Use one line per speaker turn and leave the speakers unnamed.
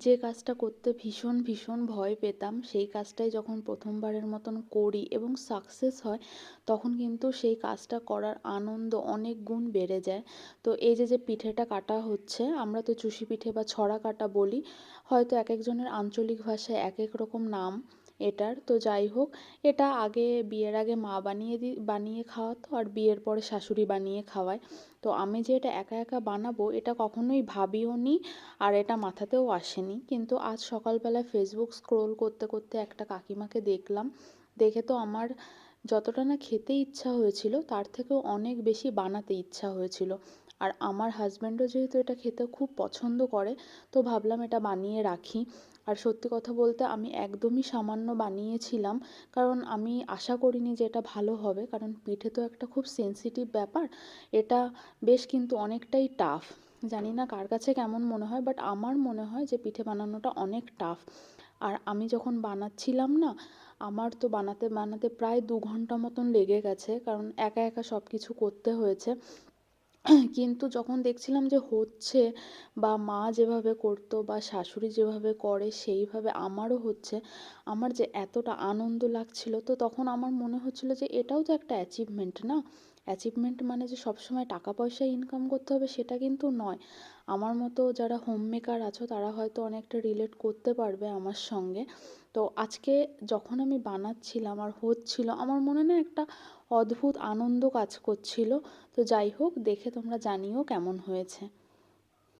যে কাজটা করতে ভীষণ ভীষণ ভয় পেতাম, সেই কাজটাই যখন প্রথমবারের মতন করি এবং সাকসেস হয়, তখন কিন্তু সেই কাজটা করার আনন্দ অনেক গুণ বেড়ে যায়। তো এই যে পিঠেটা কাটা হচ্ছে, আমরা তো চুষি পিঠে বা ছড়া কাটা বলি, হয়তো এক একজনের আঞ্চলিক ভাষায় এক এক রকম নাম এটার। তো যাই হোক, এটা আগে বিয়ের আগে মা বানিয়ে খাওয়াতো, আর বিয়ের পরে শাশুড়ি বানিয়ে খাওয়ায়। তো আমি যে এটা একা একা বানাবো এটা কখনোই ভাবিও নি, আর এটা মাথাতেও আসেনি। কিন্তু আজ সকালবেলায় ফেসবুক স্ক্রোল করতে করতে একটা কাকিমাকে দেখলাম, দেখে তো আমার যতটা না খেতে ইচ্ছা হয়েছিল তার থেকেও অনেক বেশি বানাতে ইচ্ছা হয়েছিল। আর আমার হাজব্যান্ডও যেহেতু এটা খেতে খুব পছন্দ করে, তো ভাবলাম এটা বানিয়ে রাখি। আর সত্যি কথা বলতে আমি একদমই সামান্য বানিয়েছিলাম, কারণ আমি আশা করিনি যে এটা ভালো হবে, কারণ পিঠে তো একটা খুব সেন্সিটিভ ব্যাপার। এটা বেশ কিন্তু অনেকটাই টাফ। জানি না কার কাছে কেমন মনে হয়, বাট আমার মনে হয় যে পিঠে বানানোটা অনেক টাফ। আর আমি যখন বানাচ্ছিলাম না, আমার তো বানাতে বানাতে প্রায় 2 ঘন্টা মতন লেগে গেছে, কারণ একা একা সব কিছু করতে হয়েছে। কিন্তু যখন দেখছিলাম যে হচ্ছে, বা মা যেভাবে করতো বা শাশুড়ি যেভাবে করে সেইভাবে আমারও হচ্ছে, আমার যে এতটা আনন্দ লাগছিল, তো তখন আমার মনে হচ্ছিল যে এটাও তো একটা অ্যাচিভমেন্ট না। অ্যাচিভমেন্ট মানে যে সবসময় টাকা পয়সা ইনকাম করতে হবে সেটা কিন্তু নয়। আমার মতো যারা হোম মেকার আছো তারা হয়তো অনেকটা রিলেট করতে পারবে আমার সঙ্গে। তো আজকে যখন আমি বানাচ্ছিলাম আর হচ্ছিল, আমার মনে না একটা অদ্ভুত আনন্দ কাজ করছিল। তো যাই হোক, দেখে তোমরা জানিও কেমন হয়েছে।